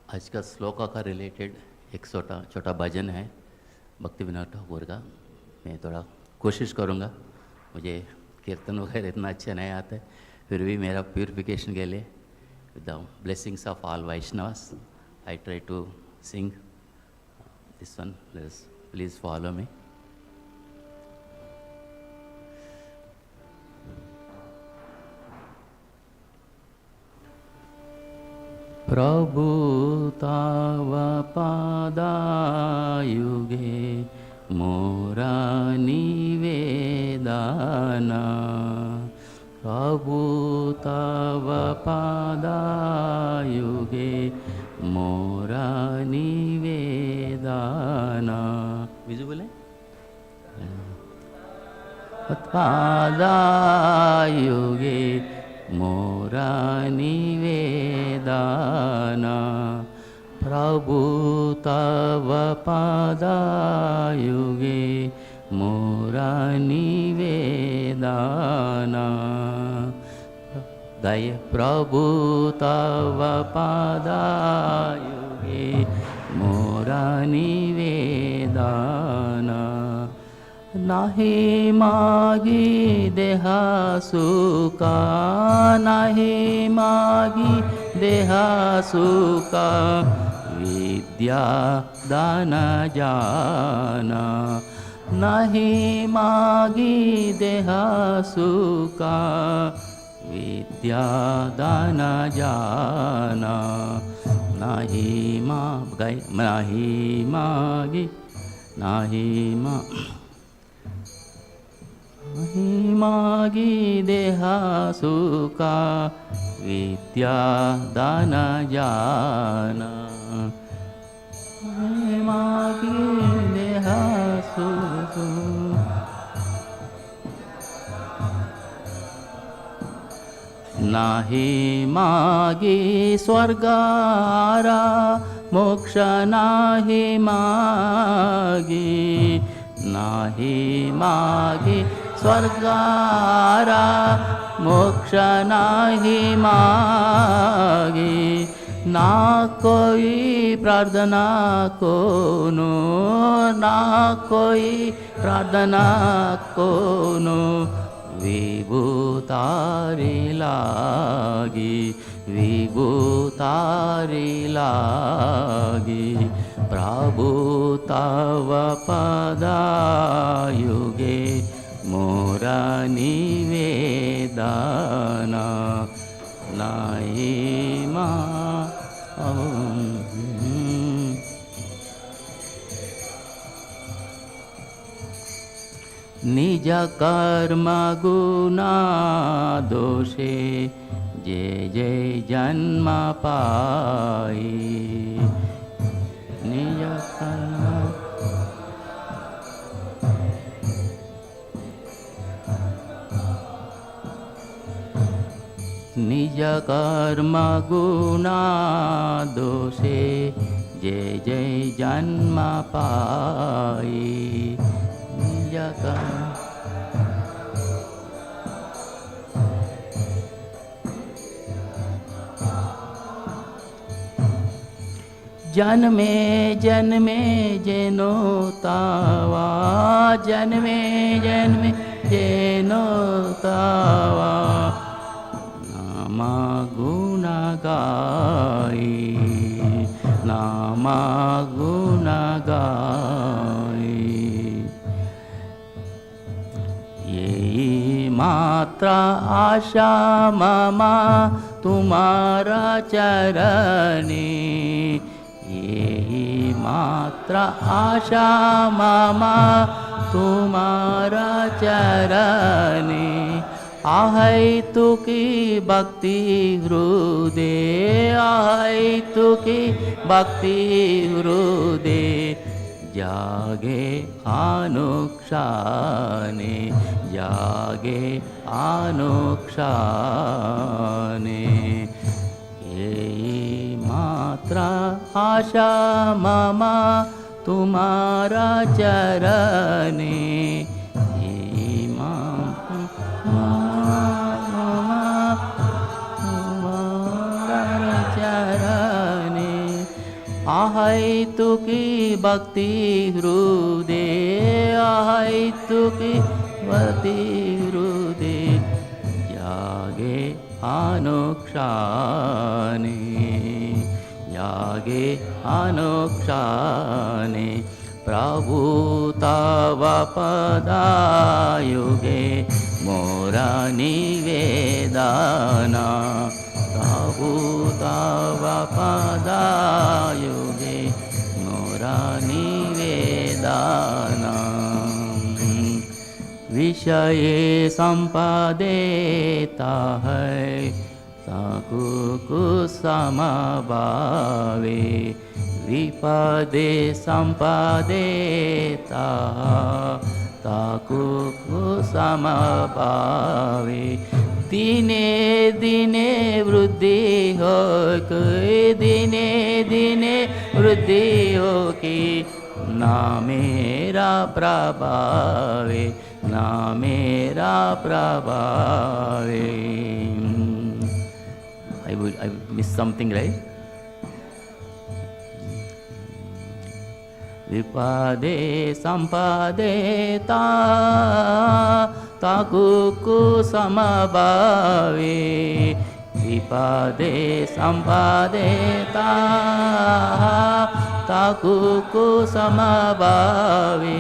आज का श्लोका का रिलेटेड एक छोटा छोटा भजन है भक्ति विनोद ठाकुर का। मैं थोड़ा कोशिश करूँगा, मुझे कीर्तन वगैरह इतना अच्छा नहीं आता है, फिर भी मेरा प्यूरिफिकेशन के लिए with the blessings of all वैष्णवस I try to sing this one. Please follow me. प्रभु तव पादायुगे मोरा निवेदन, प्रभु तव पादायुगे मोरा निवेदन। विजुअल है? पादायुगे मोरा निवेदन, प्रभु तव पादायुगे मोरा निवेदन। गाइए। प्रभु तव पादायुगे मोरा निवेदन, नाही मागी देहा सुका, नाही मागी देहा सुका, विद्या दान जाना, नाही मागी देहा सुका, विद्या दान जाना, नाही मागी नाही मागी देहा सुका, विद्या दान जाना, मागी देहा सुका, नाही मागी स्वर्गारा मोक्ष नाही मागी, नाही मागी स्वर्गारा मोक्ष नाही मागी, ना कोई प्रार्थना कोनो, ना कोई प्रार्थना कोनो, विभूतारी लागी, विभूतारी लागी, प्रभु तव पादायुगे मोरा निवेदन, नाही मा निज कर्म गुना दोषे जय जय जन्म पाई, निज कर्म निज कर्म गुना दोषे जय जय जन्म पाई, निज कर्म जन्मे जन्मे जेनो तावा, जन्मे जन्मे जेनो तावा, नाम गुण गाई, नाम गुण गाई, यही मात्र आशा ममा तुम्हारा चरणी, यही मात्र आशा ममा तुम्हारा चरणी, आहै तुकी भक्ति हृदय, आहै तुकी भक्ति हृदय, जागे अनुक्षणे, जागे अनुक्षणे, यही मात्र आशा ममा तुम्हारा चरणे, यही तुम्हारा चरणे, अहैतुकी भक्ति हृदय अहैतुकी भक्ति हृदय यागे अनुक्षाने यागे अनुक्षाने प्रभु तव पदायुगे मोरा निवेदना प्रभु तव पदायुगे मोरा निवेदना विषये संपादेता है साकु कुसमभावे विपदे संपादेता ताकु कुसमभावे दिने दिने वृद्धि हो दिने दिने वृद्धि हो कि ना मेरा प्रभावे ना मेरा प्रभावे I missed something, right? Vipade sampadeta takuku samabhave Vipade sampadeta takuku samabhave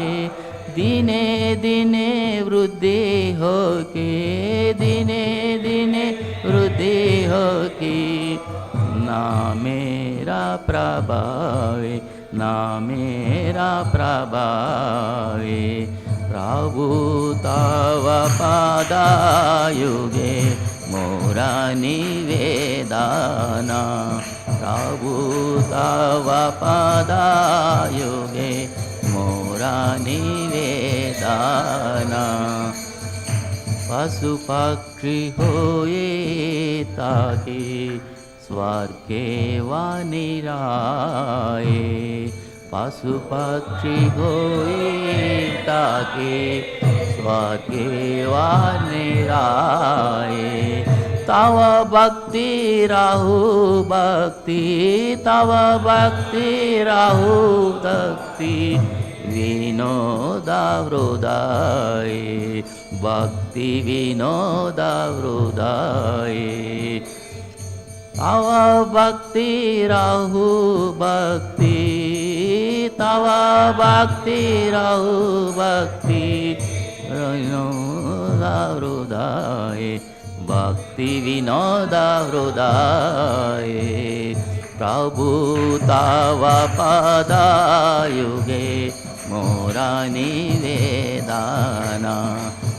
दिने दिने वृद्धि हो के दिने दिने वृद्धि हो की ना मेरा प्रभावे ना मेरा प्रभावे प्रभु तव पदायुगे मोरा निवेदना प्रभु तव पदायुगे मोरा निवेदना पशु पक्षी होए ताकि स्वर्गे व निराए पशु पक्षी होए ताकि स्वर्गे व निराए तव भक्ति राहु भक्ति तव भक्ति राहु भक्ति विनोद हृदय भक्ति विनोद हृदय तव भक्ति राहु भक्ति तव भक्ति राहु भक्ति विनोद हृदय भक्ति विनोद हृदय प्रभु तव पदायुगे मोरा निवेदना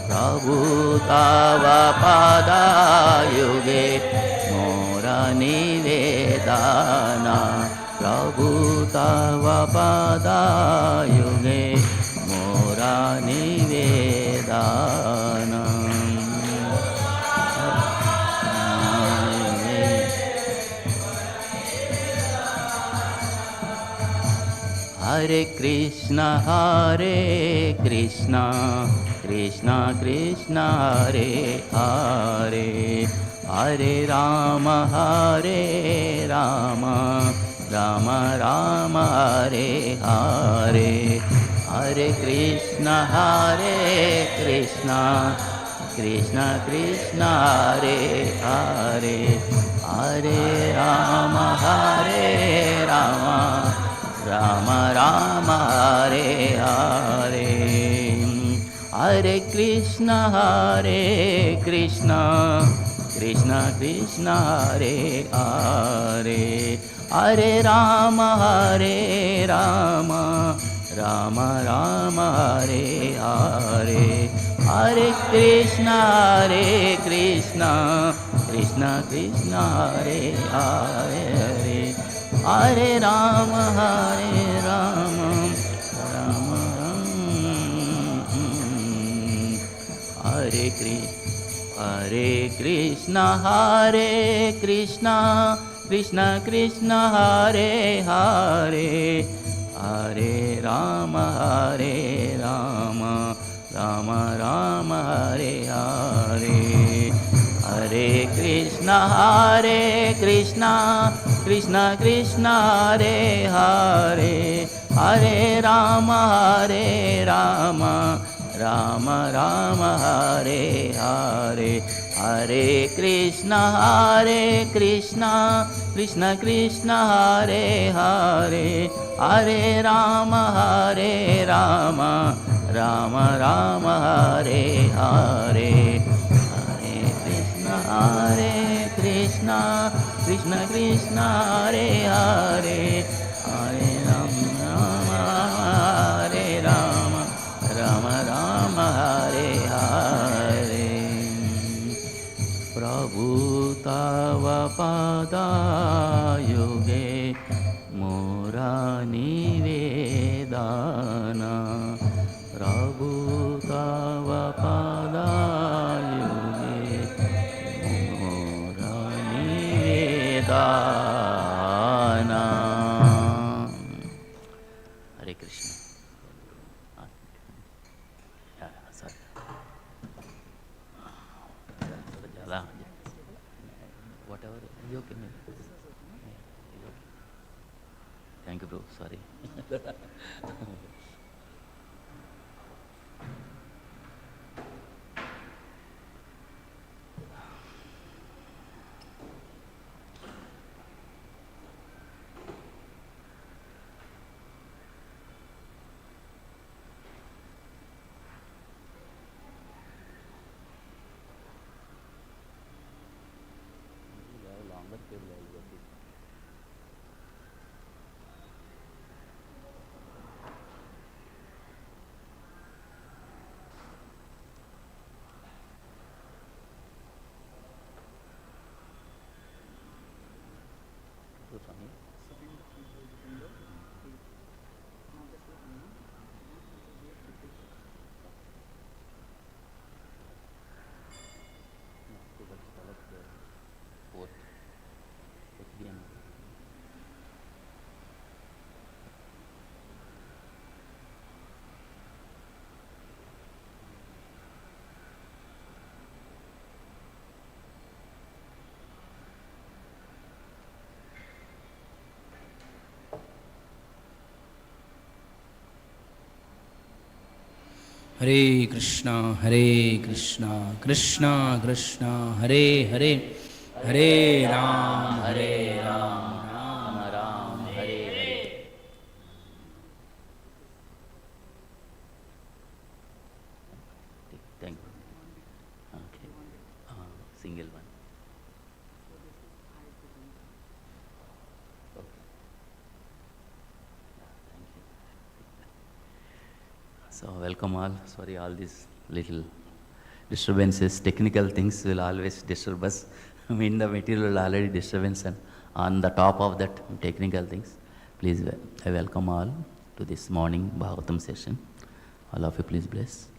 प्रभु तव पदायुगे मोरा निवेदना प्रभु तव पदायुगे मोरा निवेदना हरे कृष्णा कृष्णा कृष्णा हरे हरे हरे राम राम राम हरे हरे हरे कृष्णा कृष्णा कृष्णा हरे हरे हरे राम राम राम हरे हरे हरे कृष्णा कृष्णा कृष्णा हरे हरे हरे राम राम राम हरे हरे हरे कृष्णा कृष्णा कृष्णा हरे हरे हरे राम राम राम हरे Krishna Krishna Krishna Hare Hare Hare Ram Ram Ram Hare Hare Hare Krishna, Krishna Krishna, Hare Hare, Hare Rama, Rama Rama, Hare Hare, Hare Krishna, Krishna Krishna, Hare Hare, Hare Rama, Rama Rama, Hare Hare, Hare Krishna, Krishna Krishna, Hare Hare, Hare Rama, Hare Rama, Rama Rama, Hare Hare. Prabhu tava padayuge mora nivedana, Prabhu tava padayuge mora nivedana. Hare Krishna. Sorry. Whatever, you okay. Thank you, bro. Sorry. Hare Krishna, Krishna Krishna, Hare Hare, Hare Ram, Rama Rama, Hare Hare. Thank you. Okay. Single one. Okay. Thank you. So welcome all. Sorry, all these little disturbances, technical things will always disturb us. I mean, the material already disturbance, and on the top of that technical things, please, I welcome all to this morning Bhagavatam session. All of you, please bless.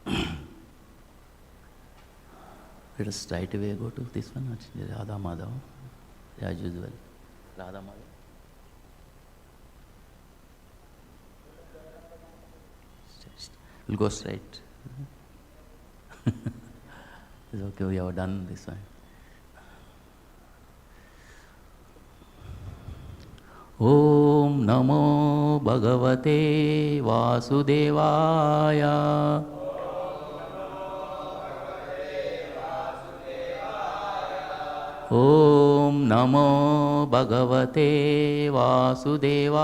Let us straight away go to this one, Radha Madhav, as usual. Radha Madhav. We'll go straight. It's okay, we have done this one. Om Namo Bhagavate Vasudevaya. Om Namo Bhagavate Vasudevaya.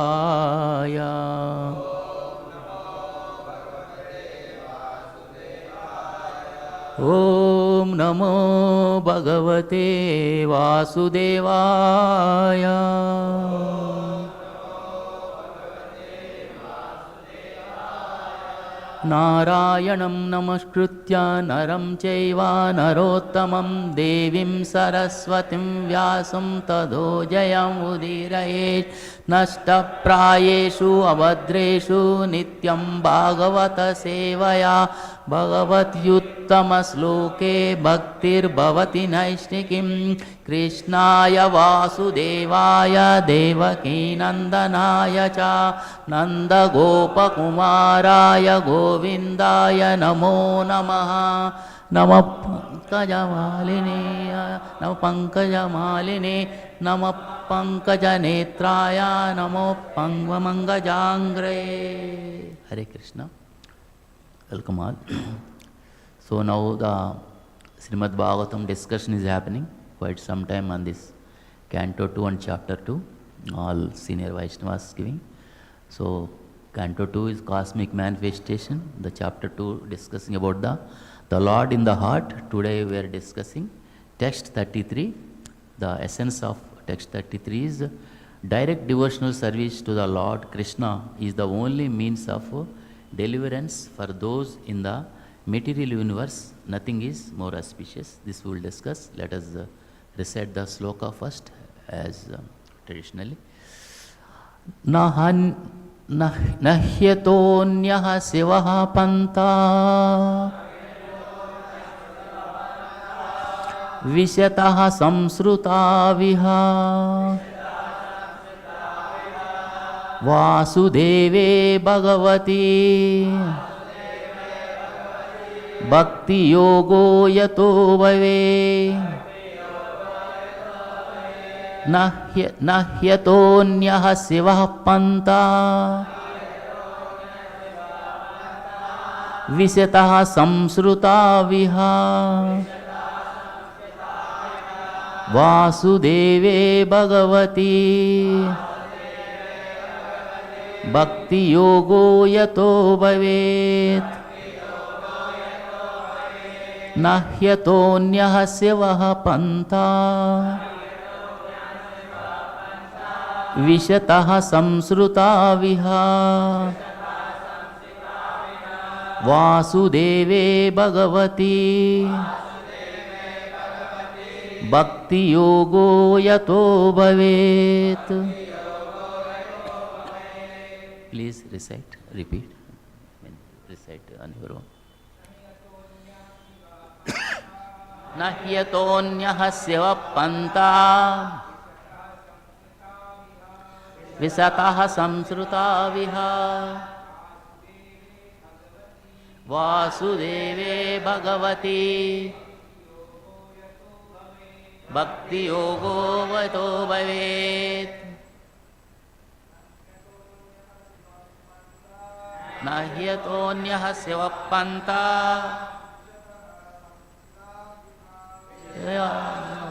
Om Namo Bhagavate Vasudevaya. Narayanam namaskritya naram chaiva narottamam devim saraswatim vyasam tado jayam udirayet nashta prayeshu abhadreshu nityam bhagavata sevaya bhagavat yuttama sloke bhaktir bhavati naishnikim krishnaya vasudevaya devaki nandanaya cha nanda gopakumaraya govindaya namo namaha. Namah Pankajamaline, Namo Pankajamaline, Namo Pankajanetraya, Namo Pangvamangajangre. Hare Krishna. Welcome all. So now the Śrīmad-Bhāgavatam discussion is happening quite some time on this Canto 2 and Chapter 2, all senior Vaishnavas giving. So Canto 2 is Cosmic Manifestation, the Chapter 2 discussing about the Lord in the heart. Today we are discussing text 33. The essence of text 33 is direct devotional service to the Lord Krishna is the only means of deliverance for those in the material universe. Nothing is more auspicious. This we will discuss. Let us recite the sloka first as traditionally. Nahyatonyah sivaha panta Visyataha samsruta viha Vasudeve Bhagavati Bhakti yogo yato bhave Nahyatonyah sivah panta Visyataha samsruta viha Vasudeve Bhagavati Bhakti yogo yato bhavet Nahyatonyah sivah panta Vishyataha samsruta viha Vasudeve Bhagavati Bhakti yogo yato bhavet. Please recite, repeat, recite on your own. Nahyatonyah seva panta Visataha samsruta viha Vasudeve Bhagavati Bhakti yogo vato bhavet Nahyatonyah seva panta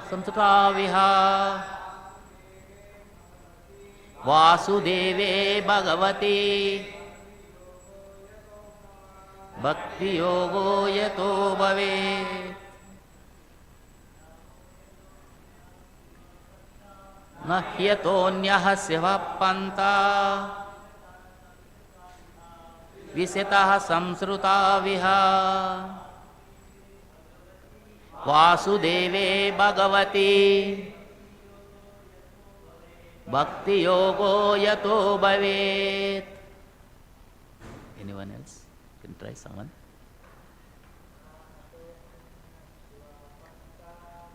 samsruta viha Vasudeve Bhagavati Bhakti yogo yato bhavet Nahyatonyah seva panta Visyataha samsruta viha Vasudeve Bhagavati Bhakti yogo yato bhavet. Anyone else? Can try someone.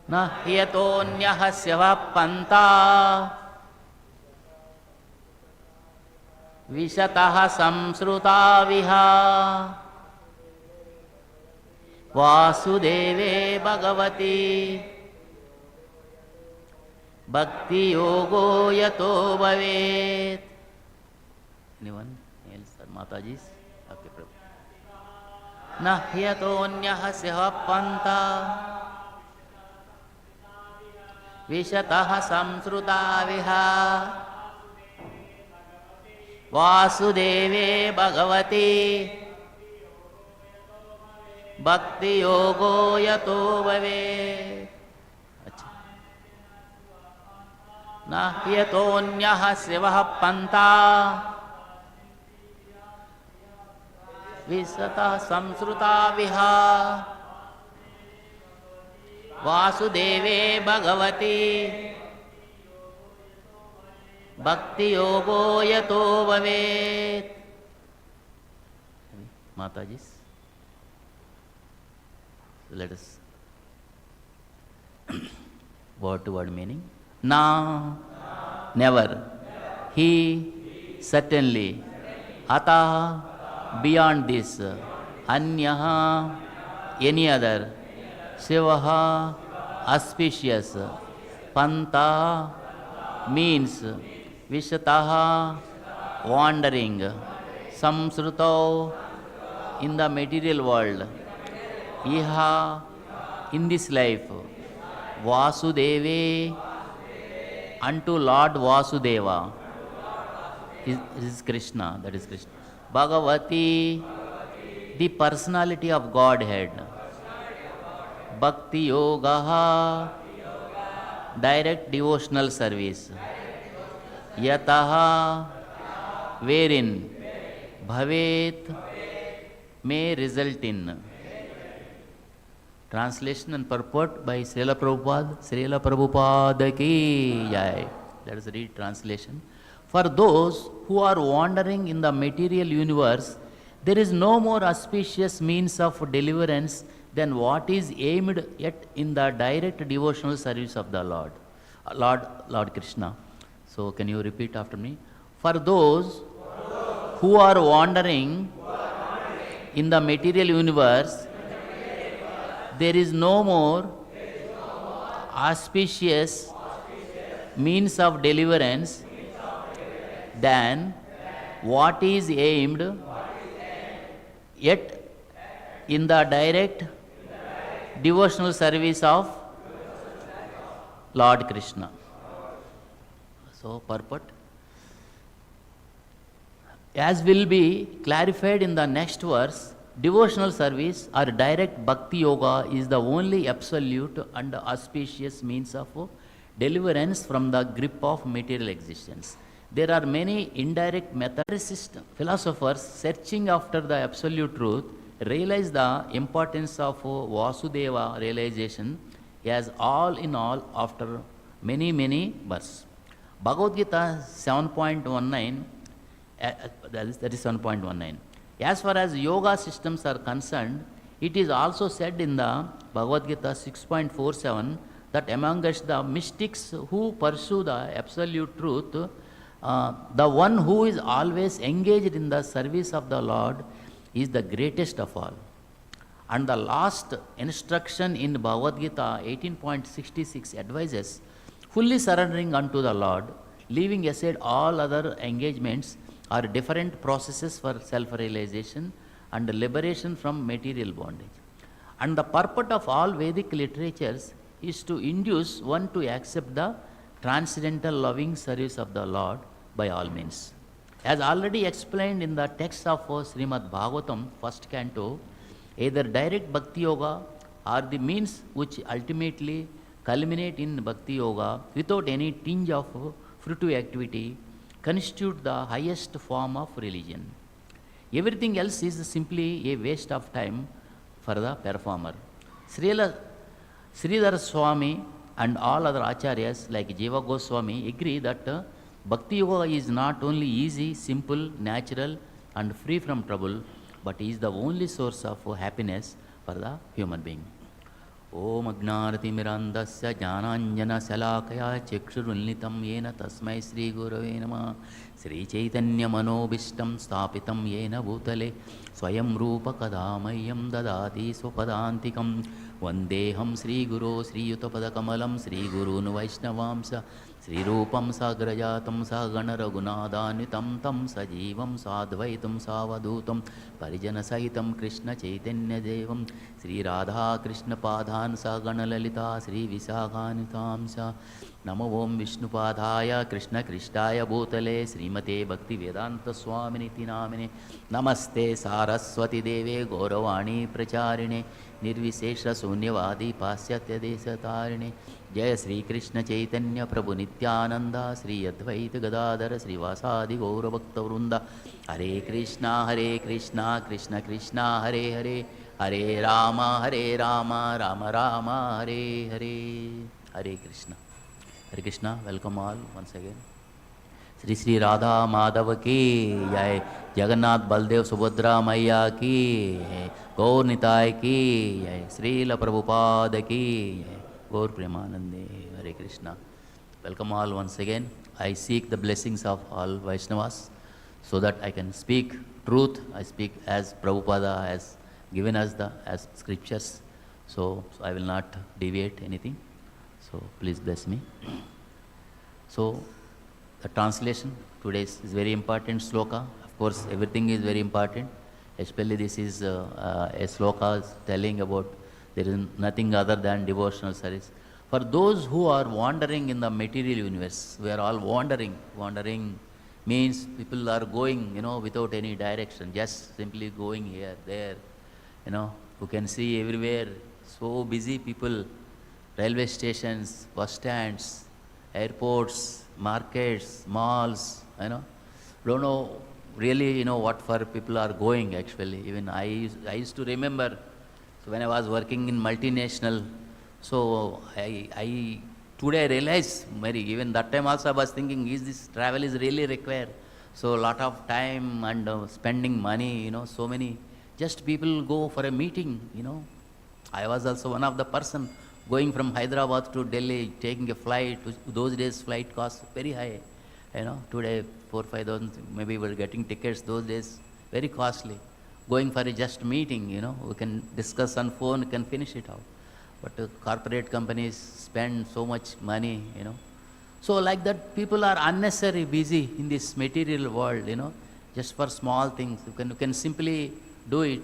Nahyatonyah seva panta Visyataha samsruta viha Vasudeve Bhagavati Bhakti yogo yato bhavet. Anyone else? Mataji's? Okay, Prabhu. Nahyatonyah seva panta Visyataha samsruta viha Vasudeve Bhagavati Bhakti yogo yato bhavet. Nahyatonyah seva panta Visyataha samsruta viha Vasudeve Bhagavati Bhakti yogo yato bhavet. Mataji's. So let us word to word meaning. Na, never. He, certainly. Atah, beyond this. Anyaha, any other. Shivaha, auspicious. Panta means Vishataha, wandering. Samsrutau, in the material world. Iha, in this life. Vasudeve, unto Lord Vasudeva. Is Krishna, that is Krishna. Bhagavati, the personality of Godhead. Bhakti Yogaha, direct devotional service. Yataha, wherein. Bhavet, may result in. Translation and purport by Srila Prabhupada. Srila Prabhupada ki jai. Let us read translation. For those who are wandering in the material universe, there is no more auspicious means of deliverance than what is aimed at in the direct devotional service of the Lord. Lord Krishna. So can you repeat after me? For those who are wandering in the material universe, there is no more auspicious means of deliverance than what is aimed yet in the direct devotional service of Lord Krishna. So, purport. As will be clarified in the next verse, devotional service or direct bhakti yoga is the only absolute and auspicious means of deliverance from the grip of material existence. There are many indirect methods. Philosophers searching after the absolute truth realize the importance of Vasudeva realization as all in all after many births. Bhagavad Gita 7.19, that is 7.19. As far as yoga systems are concerned, it is also said in the Bhagavad Gita 6.47 that amongst the mystics who pursue the absolute truth, the one who is always engaged in the service of the Lord is the greatest of all. And the last instruction in Bhagavad Gita 18.66 advises fully surrendering unto the Lord, leaving aside all other engagements or different processes for self-realization and liberation from material bondage. And the purport of all Vedic literatures is to induce one to accept the transcendental loving service of the Lord by all means. As already explained in the text of Śrīmad-Bhāgavatam, first canto, either direct bhakti yoga or the means which ultimately culminate in bhakti yoga without any tinge of fruitive activity constitute the highest form of religion. Everything else is simply a waste of time for the performer. Sridhar Swami and all other acharyas like Jiva Goswami agree that bhakti yoga is not only easy, simple, natural and free from trouble, but is the only source of happiness for the human being. Om Agnānatimirandasya Jnānāñjana Salakaya Chakshurunlitam Yena Tasmai Sri Gurave Namah Sri Chaitanya Manobishtam Sthapitam Yena Bhutale Swayam Rupa Kadamayam Dadati Swapadantikam Vandeham Sri Guru Sri Yutapada Kamalam Sri Guru Vaishnavamsa Sri Rupam Sagrajatam Sagana Raghunadanitam Tam Sajivam Sadvaitam Savadutam Parijana Sahitam Krishna Chaitanya Devam Sri Radha Krishna Padhan Sagana Lalita Sri Visakhanitam Sa Namo Om Vishnupadhaya Krishna Krishtaya Bhutale Srimate Bhakti Vedanta Swaminiti Namine Namaste Saraswati Deve Gauravani Pracharine Nirvisesha Sunyavadi Pasyatya Desatarine Jaya Sri Krishna Chaitanya Prabhu Nityananda Sri Advaita Gadadhara Sri Vasadi Gaura Bhakta Vrunda Hare Krishna Krishna Krishna Hare Hare Hare Rama Rama Rama Hare Hare Hare Krishna, welcome all once again. Sri Sri Radha Madhava ki jai, Jagannath Baldev Subhadra Maiya ki jai, Gaur Nitai ki jai, Srila Prabhupada ki jai, Gaur Premanande, Hare Krishna. Welcome all once again. I seek the blessings of all Vaishnavas so that I can speak truth. I speak as Prabhupada has given us the as scriptures. So I will not deviate anything. So please bless me. So the translation today is very important sloka. Of course, everything is very important. Especially this is a sloka telling about there is nothing other than devotional service. For those who are wandering in the material universe, we are all wandering. Wandering means people are going, without any direction, just simply going here, there, you can see everywhere, so busy people, railway stations, bus stands, airports, markets, malls, don't know really, what for people are going actually. Even I used to remember, so when I was working in multinational, so I today I realize, Mary, even that time also I was thinking, is this travel is really required? So a lot of time and spending money, so many, just people go for a meeting, I was also one of the person going from Hyderabad to Delhi, taking a flight. Those days flight costs very high. Today 4,000-5,000 maybe we're getting tickets. Those days very costly. Going for a just meeting, we can discuss on phone, we can finish it out. But corporate companies spend so much money, So like that, people are unnecessarily busy in this material world, just for small things. You can simply do it,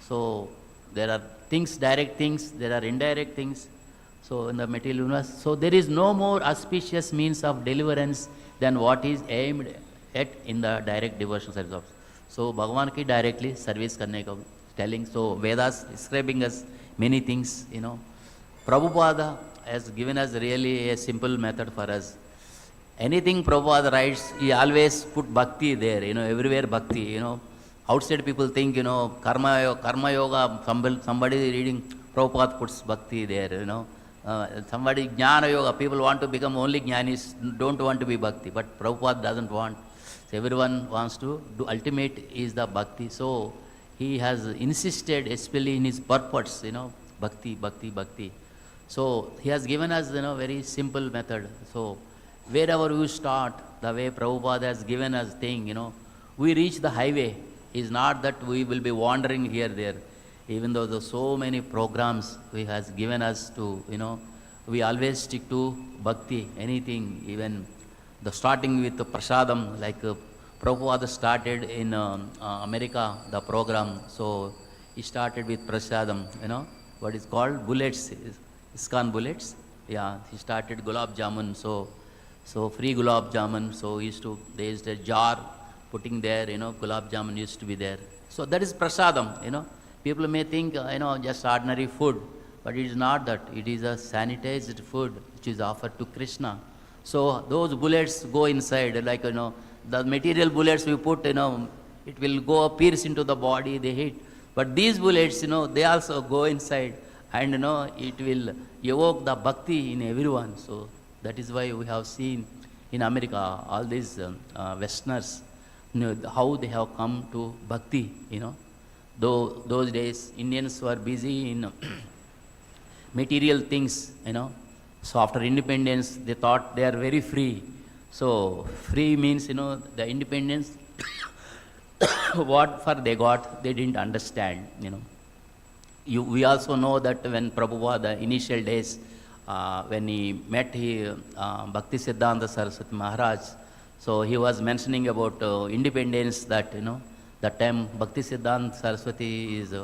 So there are things, direct things, there are indirect things. So in the material universe, so there is no more auspicious means of deliverance than what is aimed at in the direct devotional service. So Bhagavan ki directly service karne ka telling. So Vedas describing us many things, Prabhupada has given us really a simple method for us. Anything Prabhupada writes, he always put bhakti there, everywhere bhakti, Outside people think, karma yoga, somebody reading, Prabhupada puts bhakti there, somebody jnana yoga, people want to become only jnanis, don't want to be bhakti, but Prabhupada doesn't want. So everyone wants to do, ultimate is the bhakti. So he has insisted, especially in his purports, bhakti, bhakti, bhakti. So he has given us, very simple method. So wherever you start, the way Prabhupada has given us thing, we reach the highway. It's not that we will be wandering here, there. Even though there's so many programs he has given us to, we always stick to bhakti, anything, even the starting with the prasadam, like Prabhupada started in America, the program. So he started with prasadam, what is called bullets, ISKCON bullets. Yeah, he started gulab jamun, so free gulab jamun. So there is a jar putting there, gulab jamun used to be there. So that is prasadam, People may think, just ordinary food, but it is not that. It is a sanitized food which is offered to Krishna. So those bullets go inside, like, the material bullets we put, it will go pierce into the body, they hit. But these bullets, they also go inside and, it will evoke the bhakti in everyone. So that is why we have seen in America, all these Westerners, how they have come to bhakti, Though those days Indians were busy in material things, So after independence, they thought they are very free. So free means, the independence, what for they got, they didn't understand, We also know that when Prabhupada, the initial days, when he met Bhakti Siddhanta Saraswati Maharaj, so he was mentioning about independence, that, that time Bhakti Siddhanta Saraswati is,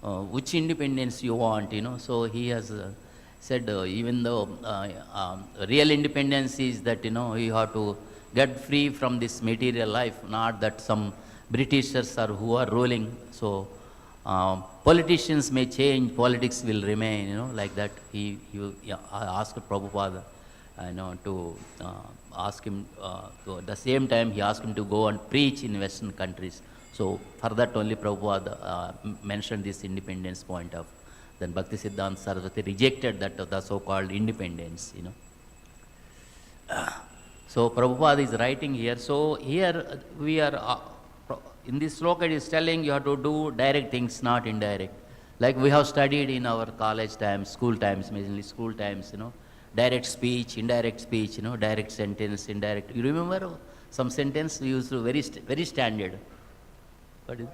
which independence you want, So he has said, even though real independence is that, you have to get free from this material life, not that some Britishers are who are ruling. So politicians may change, politics will remain, like that. He asked Prabhupada, to ask him, at the same time he asked him to go and preach in Western countries. So for that only Prabhupada mentioned this independence point of, then Bhakti Siddhanta Saraswati rejected that, the so-called independence, So Prabhupada is writing here. So here we are, in this sloka it is telling you have to do direct things, not indirect. Like we have studied in our college times, school times, mainly school times, direct speech, indirect speech, direct sentence, indirect. You remember some sentence we used to very standard. What is?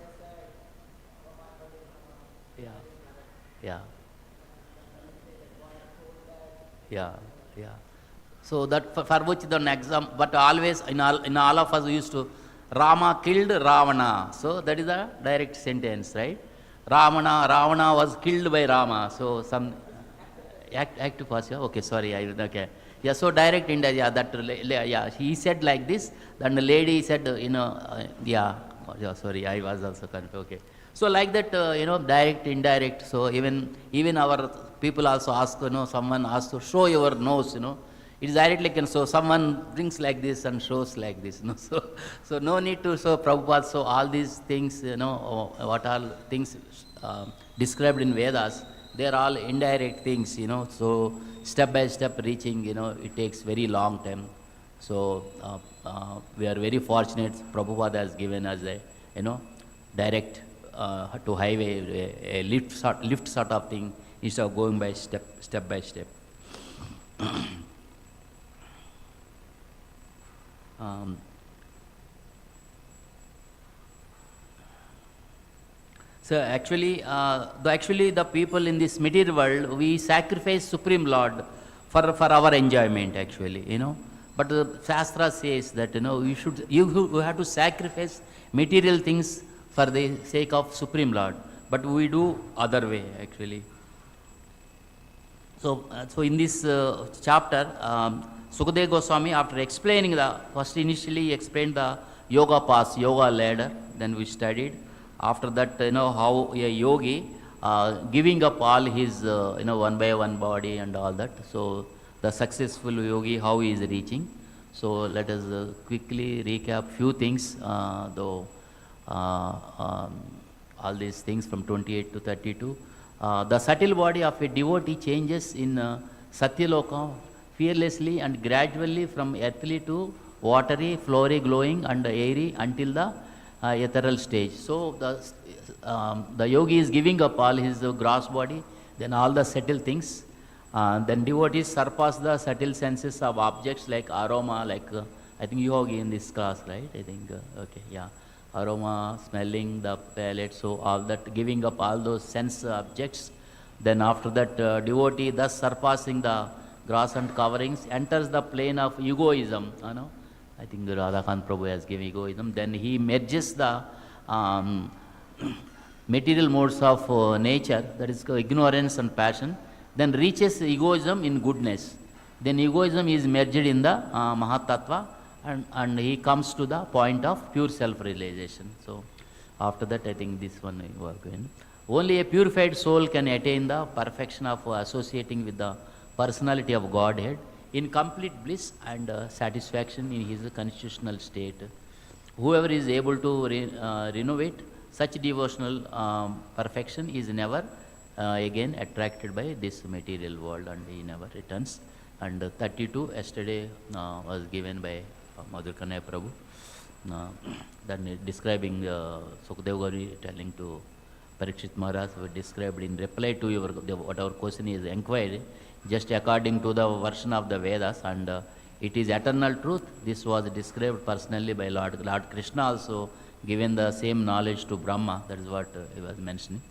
Yeah. yeah, yeah. So that for which the exam, but always in all of us we used to, Rama killed Ravana. So that is a direct sentence, right? Ravana was killed by Rama. So some active past, yeah. Okay, sorry, okay. Yeah, so direct India, yeah, yeah, he said like this, then the lady said, yeah, yeah, sorry, I was also confused, okay. So like that, direct, indirect, so even our people also ask, someone asks to show your nose, it is directly, so someone brings like this and shows like this, so no need to show Prabhupada, so all these things, what all things described in Vedas, they are all indirect things, so step by step reaching, it takes very long time. So we are very fortunate. Prabhupada has given us a, direct to highway, a lift sort of thing, instead of going by step by step. So actually, the people in this material world, we sacrifice Supreme Lord for our enjoyment. Actually, But the Shastra says that you have to sacrifice material things for the sake of Supreme Lord. But we do other way actually. So in this chapter, Sukadeva Goswami, after explaining initially explained the yoga path, yoga ladder, then we studied. After that, how a yogi giving up all his, one by one body and all that. So the successful yogi, how he is reaching. So let us quickly recap few things, though all these things from 28 to 32. The subtle body of a devotee changes in Satyaloka fearlessly and gradually from earthly to watery, flowery, glowing and airy until the ethereal stage. So the yogi is giving up all his gross body, then all the subtle things. Then devotees surpass the subtle senses of objects like aroma, like I think yogi in this class, right? I think, okay, yeah. Aroma, smelling, the palate, so all that, giving up all those sense objects. Then after that, devotee, thus surpassing the gross and coverings, enters the plane of egoism, I think Radha Prabhu has given egoism. Then he merges the material modes of nature, that is ignorance and passion, then reaches egoism in goodness. Then egoism is merged in the Mahatattva, and he comes to the point of pure self-realization. So after that, I think this one we work in. Only a purified soul can attain the perfection of associating with the personality of Godhead in complete bliss and satisfaction in his constitutional state. Whoever is able to renovate such devotional perfection is never again attracted by this material world, and he never returns. And 32 yesterday was given by Madhur Kanaya Prabhu. Then describing Sukadeva Goswami telling to Pariksit Maharaj, described in reply to your whatever question is inquired, just according to the version of the Vedas, and it is eternal truth. This was described personally by Lord Krishna, also given the same knowledge to Brahma. That is what he was mentioning,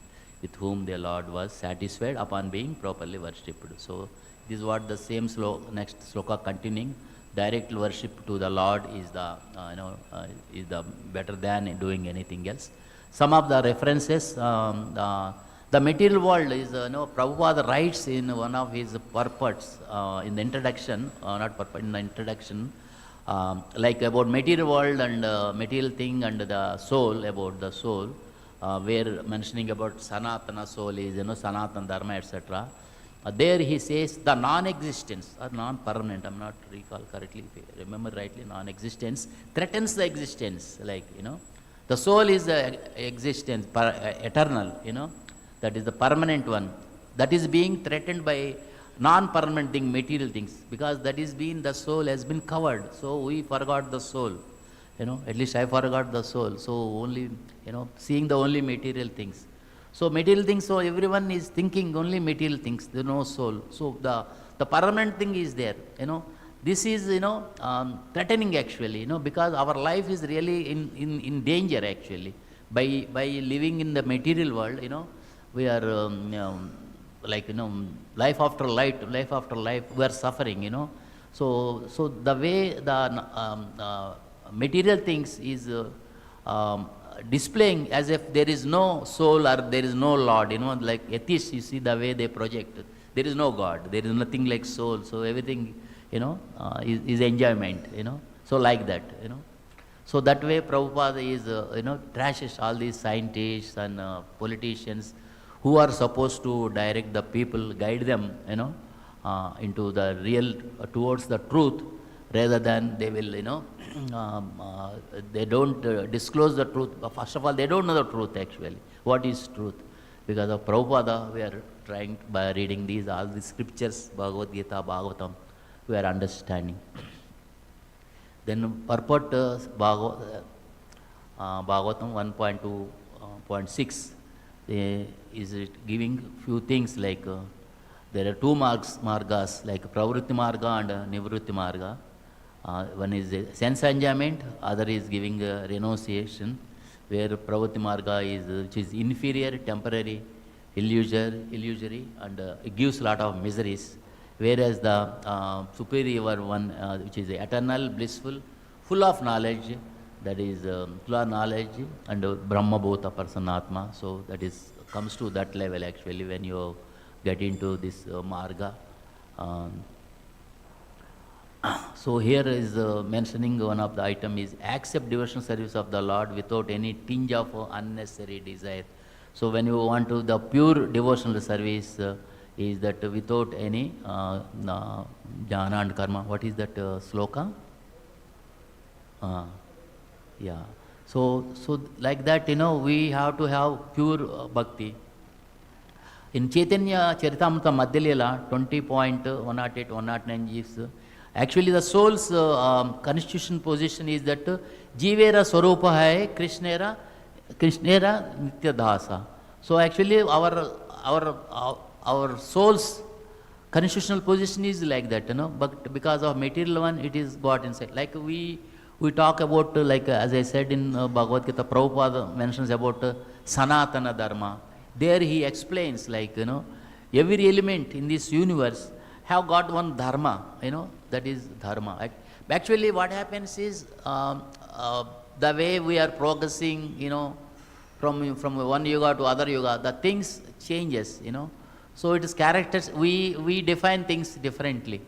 with whom the Lord was satisfied upon being properly worshipped. So this is what the same next sloka continuing. Direct worship to the Lord is the is the better than doing anything else. Some of the references, the material world is, Prabhupada writes in one of his purports in the introduction, in the introduction, like about material world and material thing and the soul, about the soul, where mentioning about Sanatana soul is, Sanatana Dharma, etc. There he says the non-existence or non-permanent, I'm not recall correctly, if I remember rightly, non-existence threatens the existence, like, the soul is the existence, eternal, that is the permanent one. That is being threatened by non-permanent thing, material things, because that is the soul has been covered. So we forgot the soul, at least I forgot the soul. So only, seeing the only material things. So material things, so everyone is thinking only material things, there is no soul. So the permanent thing is there, This is, threatening actually, because our life is really in danger actually. By living in the material world, we are like, life after life, we are suffering, So the way the material things is displaying as if there is no soul or there is no Lord, like atheists, you see the way they project. There is no God, there is nothing like soul, so everything, is enjoyment, So like that, So that way Prabhupada is, trashes all these scientists and politicians who are supposed to direct the people, guide them, into the real, towards the truth, rather than they will, they don't disclose the truth. First of all, they don't know the truth actually. What is truth? Because of Prabhupada, we are trying, by reading all these scriptures, Bhagavad Gita, Bhagavatam, we are understanding. Then purport Bhagavatam 1.2.6 is it giving few things like there are two margas like pravritti marga and nivritti marga. One is sense enjoyment, other is giving renunciation, where pravritti marga is which is inferior, temporary, illusory, and it gives a lot of miseries. Whereas the superior one, which is eternal, blissful, full of knowledge, that is full of knowledge and Brahma Bhuta Prasanatma. So that is comes to that level actually when you get into this marga. So here is mentioning one of the item is accept devotional service of the Lord without any tinge of unnecessary desire. So when you want to the pure devotional service, is that without any jnana and karma. What is that sloka? Yeah. So like that, we have to have pure bhakti. In Chaitanya Charitamrita Madhyalila 20.108, 109 gives, actually the soul's constitution position is that Jivera Swarupa hai Krishnera Nitya Dasa. So actually our soul's constitutional position is like that, but because of material one, it is got inside. Like we talk about, like as I said in Bhagavad Gita, Prabhupada mentions about Sanatana Dharma. There he explains like, every element in this universe have got one dharma, that is dharma. Actually what happens is, the way we are progressing, from one yuga to other yuga, the things changes, So it is characters, we define things differently,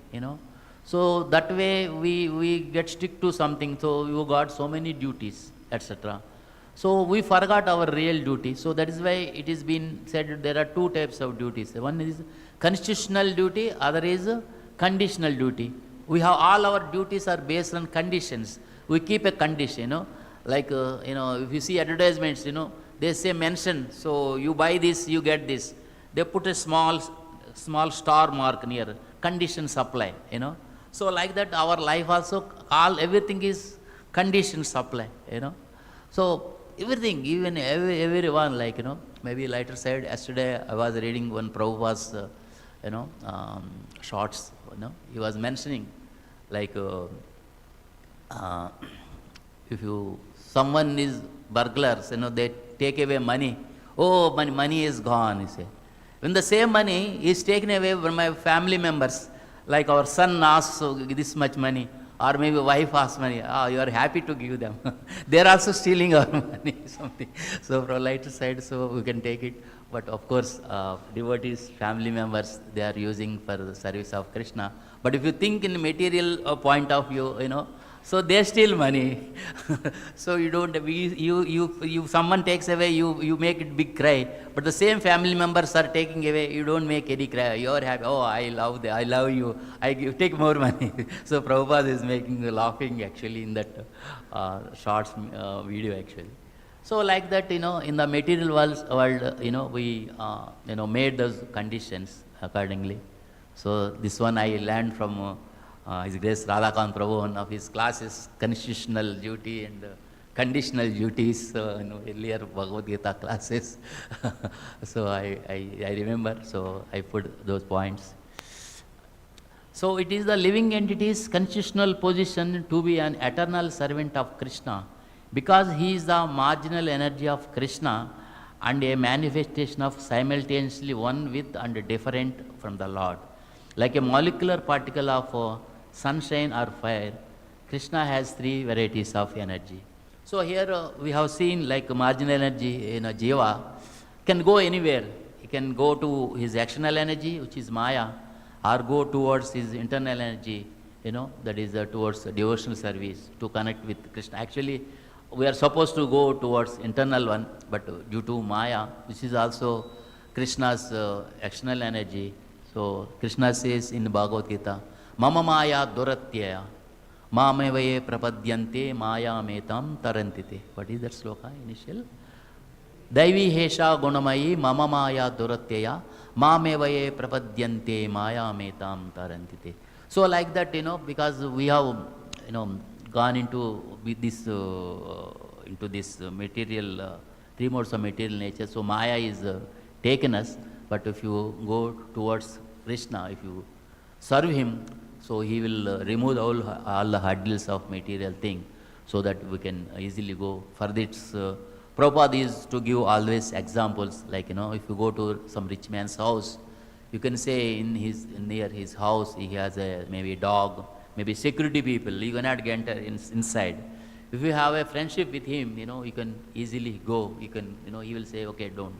So that way we get stick to something, so you got so many duties, etc. So we forgot our real duty. So that is why it is been said there are two types of duties. One is constitutional duty, other is conditional duty. We have all our duties are based on conditions. We keep a condition, like, if you see advertisements, they say mention, so you buy this, you get this. They put a small star mark near, condition supply, So like that our life also, everything is condition supply, So everything, even everyone, like, maybe lighter side, yesterday I was reading one Prabhupada's, shorts, he was mentioning, like, if someone is burglars, they take away money. Oh, money is gone, you say. When the same money is taken away from my family members, like our son asks this much money, or maybe wife asks money, you are happy to give them. They are also stealing our money, something. So from lighter side, so we can take it. But of course, devotees, family members, they are using for the service of Krishna. But if you think in material point of view, so they steal money. So you don't, someone takes away, you make it big cry. But the same family members are taking away, you don't make any cry. You are happy. Oh, I love you. Take more money. So Prabhupada is laughing actually in that shorts video actually. So like that, in the material world, we, made those conditions accordingly. So this one I learned from His Grace Radha Prabhu, one of his classes, constitutional duty and conditional duties, earlier Bhagavad Gita classes. So I remember, so I put those points. So it is the living entity's constitutional position to be an eternal servant of Krishna. Because he is the marginal energy of Krishna and a manifestation of simultaneously one with and different from the Lord. Like a molecular particle of sunshine or fire, Krishna has three varieties of energy. So here we have seen like marginal energy in a jiva can go anywhere. He can go to his actional energy, which is Maya, or go towards his internal energy, that is towards devotional service to connect with Krishna. Actually, we are supposed to go towards internal one, but due to Maya, which is also Krishna's actional energy. So Krishna says in Bhagavad Gita, Mama Maya Duratyaya, Mamevaye Prapadyante Maya Metam Tarantite. What is that sloka initial? Daivi Hesha Gunamayi Mama Maya Duratyaya Mamevaye Prapadyante Maya Metam Tarantite. So like that, because we have, gone into this material, three modes of material nature. So Maya is taken us, but if you go towards Krishna, if you serve him, so he will remove all the hurdles of material thing, so that we can easily go. For this, Prabhupada is to give always examples, like, if you go to some rich man's house, you can say near his house he has maybe a dog, maybe security people, you cannot get inside. If you have a friendship with him, you can easily go, he will say, okay, don't.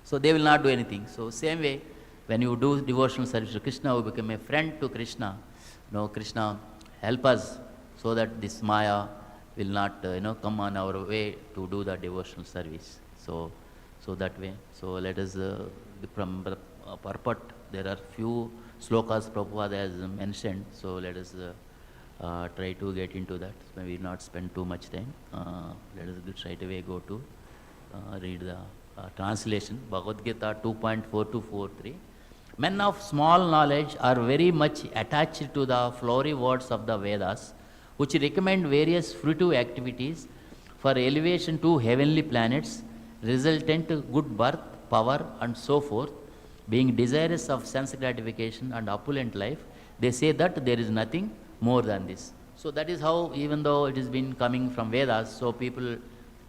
So they will not do anything. So same way, when you do devotional service to Krishna, you become a friend to Krishna. Krishna help us so that this Maya will not, come on our way to do the devotional service. So that way. So let us, from purport, there are few slokas Prabhupada has mentioned. So let us try to get into that. So we will not spend too much time. Let us straight away go to read the translation. Bhagavad Gita 2.4243. Men of small knowledge are very much attached to the flowery words of the Vedas, which recommend various fruitive activities for elevation to heavenly planets, resultant good birth, power, and so forth. Being desirous of sense gratification and opulent life, they say that there is nothing more than this. So that is how, even though it has been coming from Vedas, so people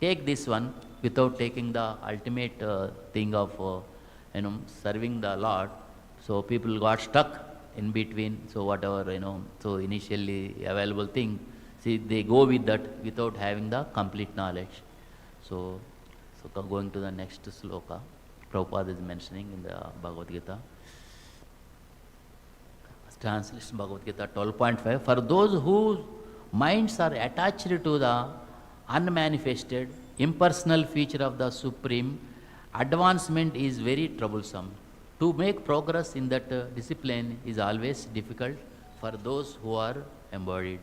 take this one without taking the ultimate thing of serving the Lord. So people got stuck in between. So whatever, so initially available thing, see, they go with that without having the complete knowledge. So going to the next sloka, Prabhupada is mentioning in the Bhagavad Gita. Translation Bhagavad Gita 12.5. For those whose minds are attached to the unmanifested, impersonal feature of the Supreme, advancement is very troublesome. To make progress in that discipline is always difficult for those who are embodied.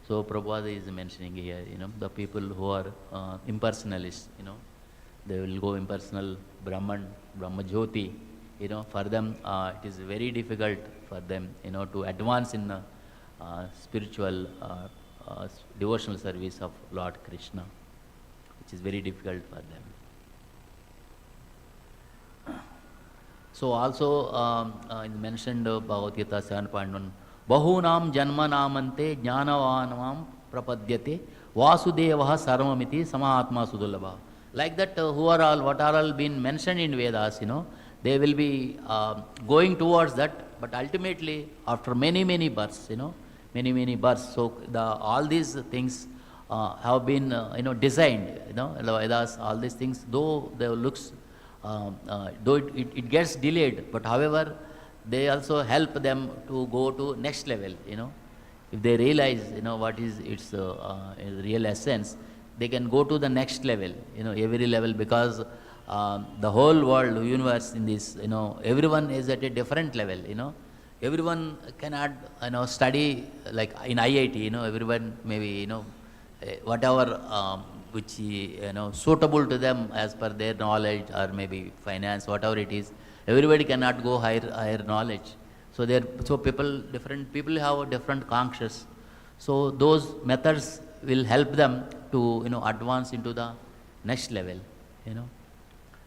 So Prabhupada is mentioning here, the people who are impersonalists, they will go impersonal, Brahman, Brahma Jyoti, for them it is very difficult for them, to advance in spiritual devotional service of Lord Krishna, which is very difficult for them. So also mentioned Bhagavad Gita 7.1, Bahunam Janmanamante Jnanavanam Prapadyate Vasudevah Sarvamiti Samahatma Sudulabha. Like that, what are all been mentioned in Vedas, they will be going towards that, but ultimately after many births, many births. So all these things have been designed, the Vedas, all these things, though they looks, though it gets delayed, but however they also help them to go to next level. If they realize what is its real essence, they can go to the next level, every level, because the whole world, universe in this, everyone is at a different level. Everyone cannot study like in IIT. Everyone maybe whatever which suitable to them as per their knowledge, or maybe finance, whatever it is. Everybody cannot go higher knowledge. So different people have a different conscious. So those methods will help them to advance into the next level.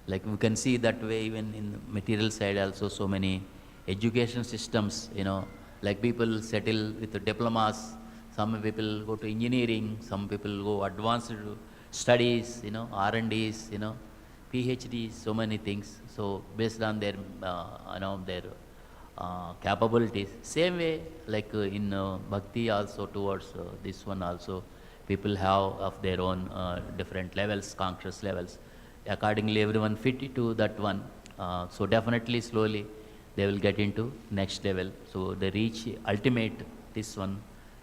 Like we can see that way even in the material side also. So many education systems, like people settle with the diplomas. Some people go to engineering. Some people go advanced studies, R&Ds, PhD, so many things. So based on their, their capabilities. Same way, like in bhakti also towards this one also, people have of their own different levels, conscious levels. Accordingly, everyone fit to that one. So definitely, slowly, they will get into next level. So they reach ultimate this one.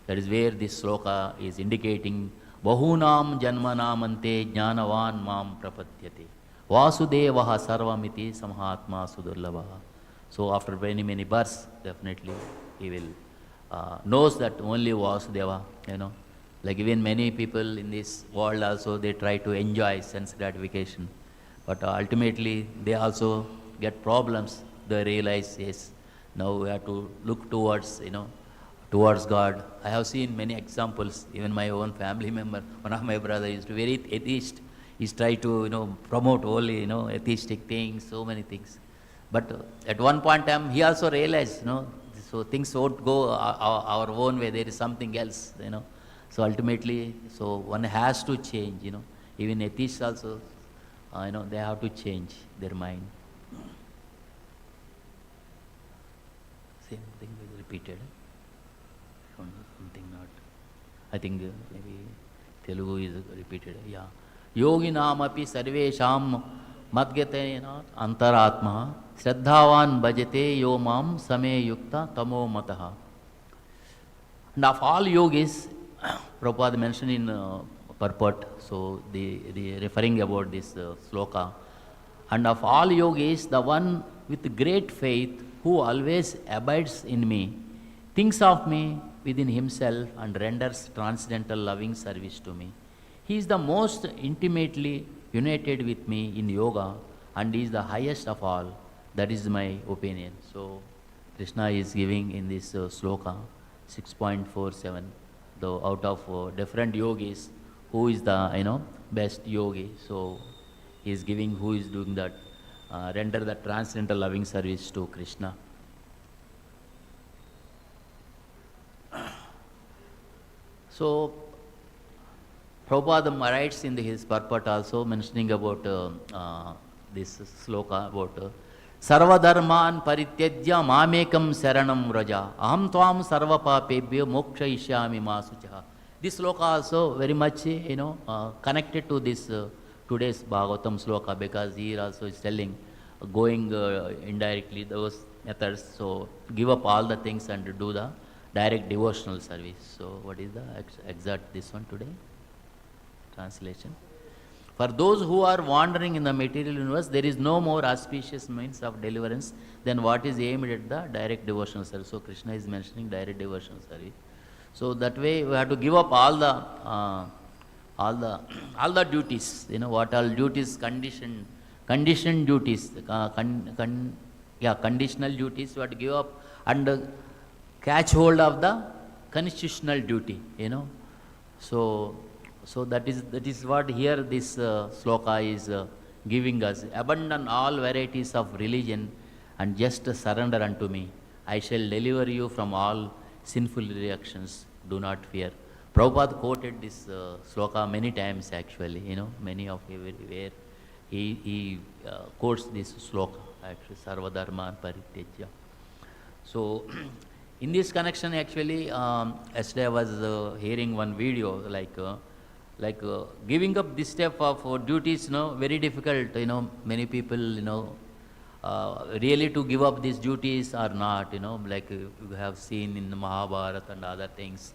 That is where this sloka is indicating. Bahunam janmanamante jnanavan mam prapadyate. Vasudevaha sarvamiti samhatma sudurlabha. So after many, many births, definitely he will knows that only Vasudeva, Like even many people in this world also, they try to enjoy sense gratification. But ultimately, they also get problems. They realize, yes, now we have to look towards, towards God. I have seen many examples, even my own family member, one of my brothers is very atheist. He's tried to, promote only, atheistic things, so many things. But at one point in time, he also realized, so things won't go our own way. There is something else, So ultimately, so one has to change, Even atheists also, they have to change their mind. Same thing is repeated. Something not. I think maybe Telugu is repeated. Yeah. Yoginam api sarvesham madgyatena antaratma shraddhavan bhajate yo mam same yukta tamo mataha. And of all yogis, Prabhupada mentioned in purport, so the referring about this sloka. And of all yogis, the one with great faith who always abides in me, thinks of me within himself and renders transcendental loving service to me. He is the most intimately united with me in yoga and is the highest of all. That is my opinion. So Krishna is giving in this sloka 6.47, though out of different yogis, who is the best yogi. So he is giving who is doing that, render the transcendental loving service to Krishna. So Prabhupada writes in his purport also mentioning about this sloka about Sarvadharman parityajya mamekam saranam raja aham tvam sarva papebhyo mokshayishyami ma suchaha. This sloka also very much connected to this today's Bhagavatam sloka, because here also is telling going indirectly those methods. So give up all the things and do the direct devotional service. So what is the exact this one today? Translation. For those who are wandering in the material universe, there is no more auspicious means of deliverance than what is aimed at the direct devotional service. So Krishna is mentioning direct devotional service. So that way we have to give up all the duties. What all duties, conditioned duties, conditional duties we have to give up and catch hold of the constitutional duty. So that is what here this sloka is giving us. Abandon all varieties of religion and just surrender unto me. I shall deliver you from all sinful reactions. Do not fear. Prabhupada quoted this sloka many times actually. Many of everywhere he quotes this sloka actually. Sarvadharman parityajya. So in this connection actually, yesterday I was hearing one video like giving up this step of duties, very difficult. Many people, really to give up these duties or not. Like you have seen in the Mahabharata and other things,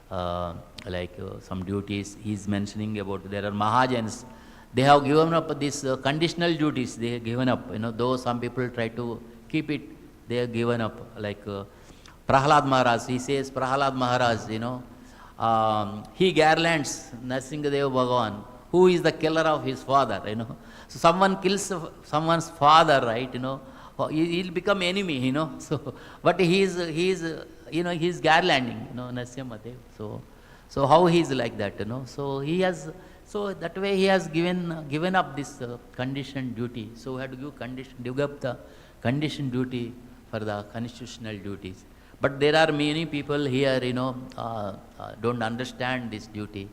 some duties. He's mentioning about there are Mahajans. They have given up these conditional duties. They have given up. Though some people try to keep it, they have given up. Like Prahlad Maharaj, he says Prahlad Maharaj, he garlands Nrsimha Bhagavan, who is the killer of his father, So someone kills someone's father, right, he'll become enemy, So, but he is garlanding, Nrsimha Dev. So how he is like that, So he has, so that way he has given up this conditioned duty. So we have to give up the conditioned duty for the constitutional duties. But there are many people here, don't understand this duty.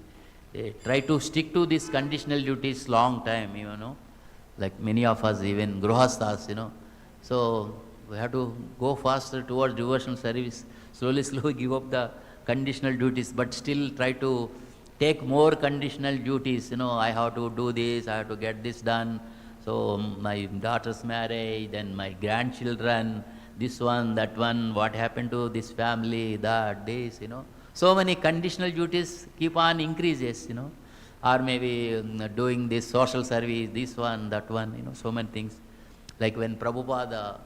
They try to stick to these conditional duties long time, like many of us, even Grihasthas, So we have to go faster towards devotional service, slowly give up the conditional duties, but still try to take more conditional duties. I have to do this, I have to get this done. So my daughter's marriage, then my grandchildren, this one, that one, what happened to this family, that, this, So many conditional duties keep on increases, Or maybe doing this social service, this one, that one, so many things. Like when Prabhupada,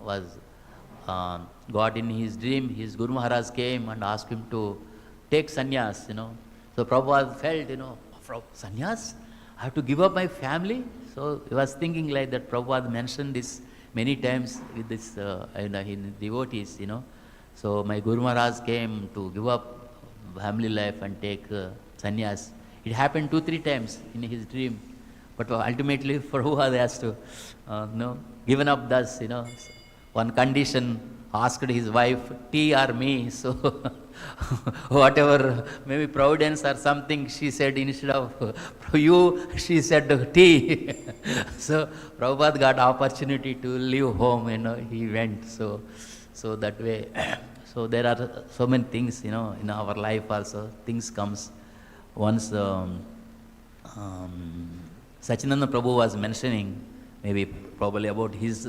was got in his dream, his Guru Maharaj came and asked him to take sannyas, So Prabhupada felt, sannyas? I have to give up my family? So he was thinking like that. Prabhupada mentioned this many times with this in devotees, So my Guru Maharaj came to give up family life and take sannyas. It happened 2-3 times in his dream. But ultimately, Prabhupada has to, given up thus, One condition, asked his wife, tea or me? So, whatever, maybe providence or something, she said instead of you, she said tea. So, Prabhupada got opportunity to leave home, he went. So that way, so there are so many things, in our life also, things comes. Once, Sachinanda Prabhu was mentioning, probably about his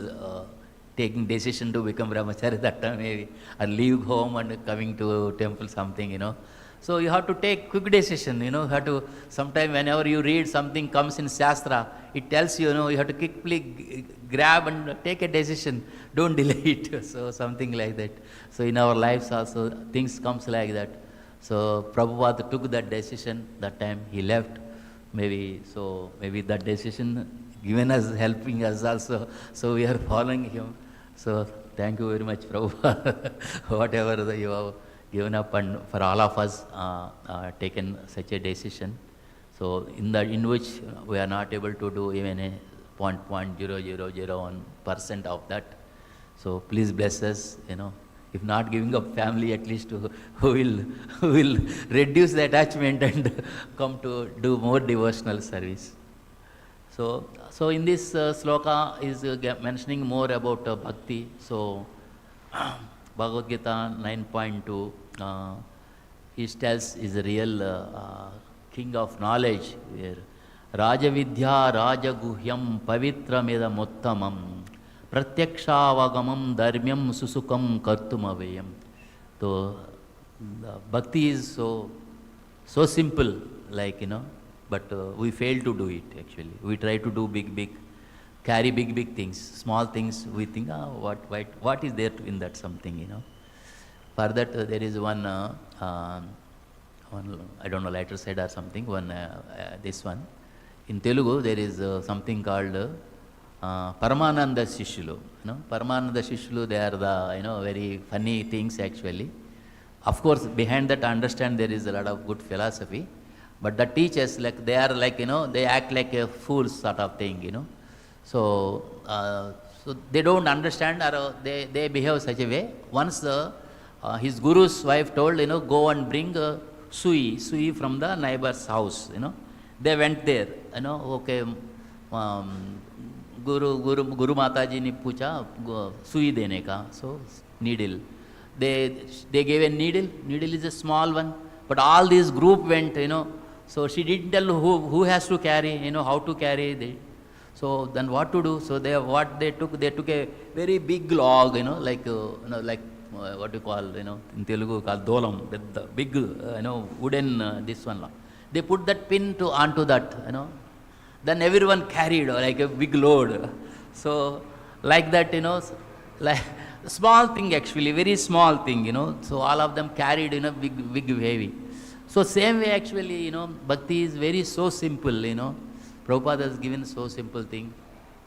taking decision to become brahmachari that time, maybe, or leave home and coming to temple, something, So you have to take quick decision, you have to, sometime whenever you read something comes in Shastra, it tells you, you have to quickly grab and take a decision, don't delay it. So something like that. So in our lives also, things comes like that. So Prabhupada took that decision that time, he left. Maybe that decision given us, helping us also. So we are following him. So thank you very much, Prabhupada. Whatever you have given up, and for all of us taken such a decision. So in which we are not able to do even a 0.0001% of that. So please bless us, If not giving up family, at least who will reduce the attachment and come to do more devotional service. So in this sloka is mentioning more about bhakti. So Bhagavad Gita 9.2, he tells is a real king of knowledge, where Rajavidya Rajaguhyam Pavitramedam Uttamam Pratyakshaavagamam Dharmyam Susukam Kartumavayam. So bhakti is so simple, but we fail to do it actually. We try to do carry big things. Small things we think, what is there in that something, For that there is one, I don't know, lighter side or something, this one. In Telugu there is something called Paramananda Shishulu. Paramananda Shishulu, they are the, very funny things actually. Of course, behind that, understand there is a lot of good philosophy. But the teachers, they are they act like a fool sort of thing, So they don't understand, or they behave such a way. Once his guru's wife told, go and bring sui from the neighbor's house, They went there, okay, Guru Mataji ni pucha sui dene ka, so needle. They gave a needle. Needle is a small one, but all this group went, So she didn't tell who has to carry, how to carry. So then what to do? So they took a very big log, like what you call, in Telugu called dolam, the big, wooden this one log. They put that pin onto that, Then everyone carried like a big load. So like that, like small thing actually, very small thing, So all of them carried, big heavy. So same way actually, bhakti is very so simple, Prabhupada has given so simple thing.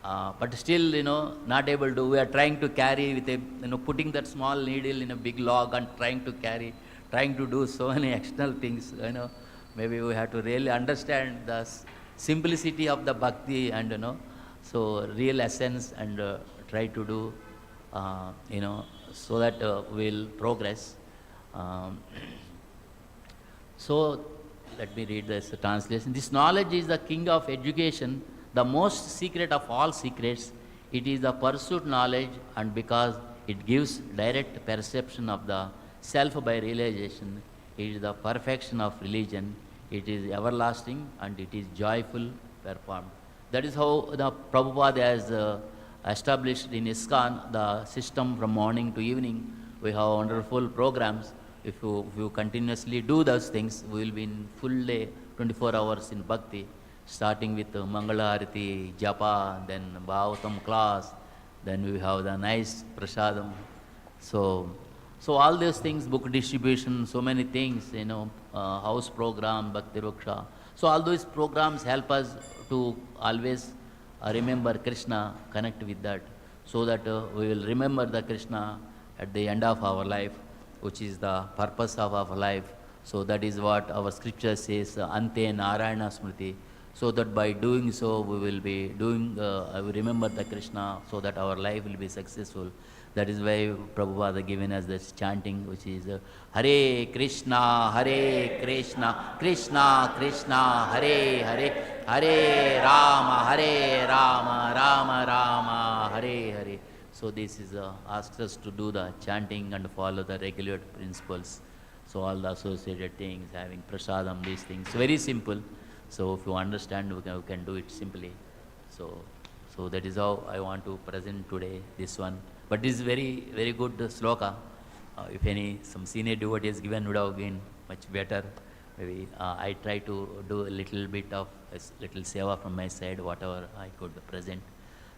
But still, not able to, we are trying to carry with a, putting that small needle in a big log and trying to do so many external things, Maybe we have to really understand the simplicity of the bhakti and, so real essence, and try to do, so that we'll progress. So let me read this translation. This knowledge is the king of education, The most secret of all secrets, it is the pursuit knowledge, and because it gives direct perception of the self by realization, it is the perfection of religion. It is everlasting and it is joyful performed. That is how the Prabhupada has established in ISKCON the system from morning to evening. We have wonderful programs. If you continuously do those things, we will be in full day, 24 hours in bhakti, starting with Mangala Arati, Japa, then Bhagavatam class, then we have the nice prasadam. So, so all these things, book distribution, so many things, house program, Bhakti Ruksha. So all those programs help us to always remember Krishna, connect with that, so that we will remember the Krishna at the end of our life, which is the purpose of our life. So that is what our scripture says, Ante Narayana Smriti. So that by doing so, we will be doing, we remember the Krishna, so that our life will be successful. That is why Prabhupada given us this chanting, which is Hare Krishna, Krishna Krishna, Hare Hare, Hare Rama, Rama Rama, Hare Hare. So this is asks us to do the chanting and follow the regular principles. So all the associated things, having prasadam, these things, very simple. So if you understand, we can do it simply. So, so that is how I want to present today this one. But this is very, very good sloka. If some senior devotee is given, would have been much better. Maybe I try to do a little bit of a little seva from my side, whatever I could present.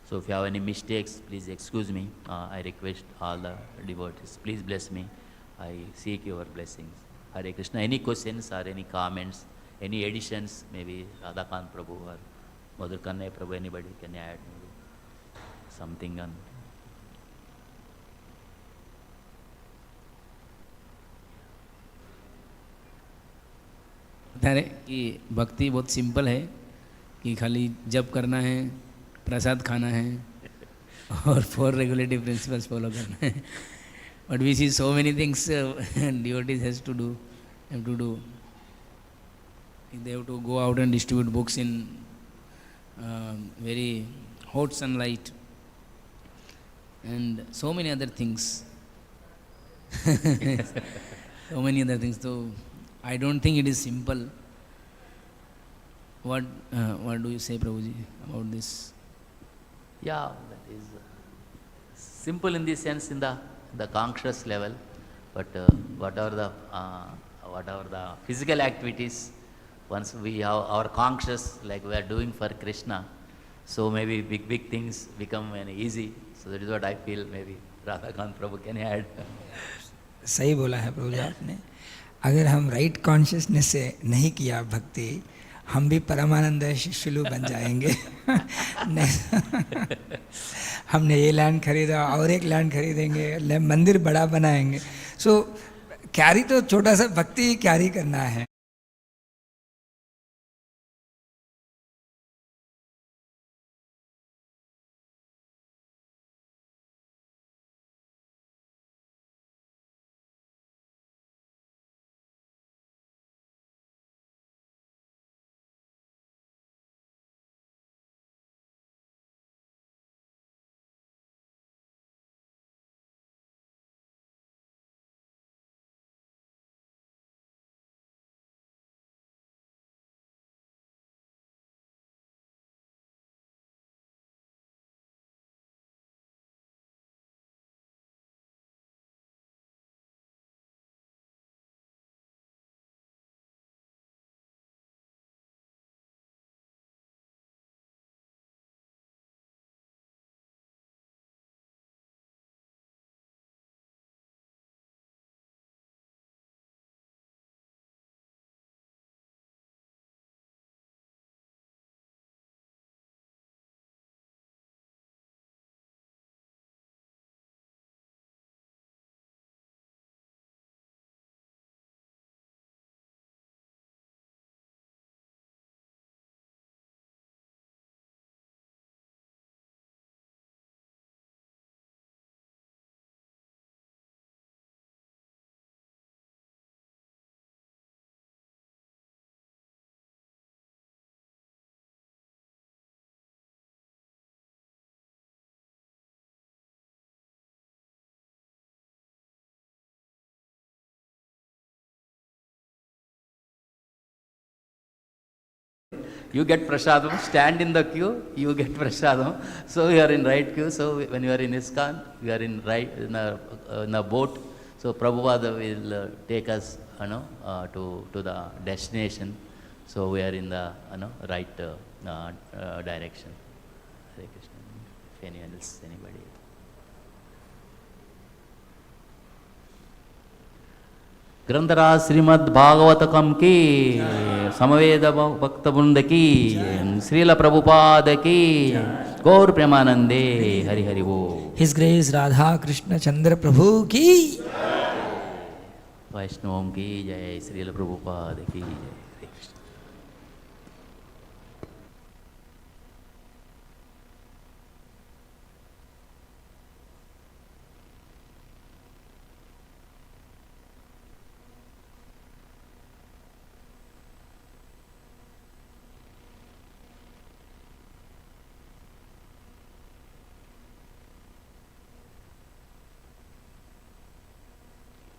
So if you have any mistakes, please excuse me. I request all the devotees, please bless me. I seek your blessings. Hare Krishna. Any questions or any comments, any additions, maybe Radhakant Prabhu or Madhur Kannaya Prabhu, anybody can add maybe something on. बता रहे कि भक्ति बहुत simple है, कि खाली जप करना है, प्रसाद खाना है और 4 रेगुलेटिव प्रिंसिपल्स फॉलो करना है. But we see so many things devotees have to do. They have to go out and distribute books in very hot sunlight and so many other things. So many other things. So I don't think it is simple. What do you say, Prabhuji, about this? Yeah, that is simple in the sense in the conscious level, but whatever the physical activities, once we have our conscious, like we are doing for Krishna, so maybe big things become easy. So that is what I feel. Maybe Radhakant Prabhu can add. सही बोला है प्रभु जी आपने. अगर हम right consciousness से नहीं किया भक्ति, हम भी परमानंद शिशुलु बन जाएंगे. हमने ये लैंड खरीदा और एक लैंड खरीदेंगे, मंदिर बड़ा बनाएंगे. सो कैरी तो छोटा सा भक्ति कैरी करना है. You get prasadam, stand in the queue, you get prasadam. So you are in right queue. So when you are in ISKCON, we are in a boat. So Prabhupada will take us, to the destination. So we are in the, right direction. Hare Krishna. If anyone else, anybody. ग्रंथराज श्रीमद्-भागवतम की, समवेद भक्त वृंद की, श्रील प्रभुपाद की, गौर प्रेमानंदे, हरि हरि बोल। His Grace Radha Krishna Chandra Prabhu की, वैष्णवों की जय, श्रील प्रभुपाद की जय।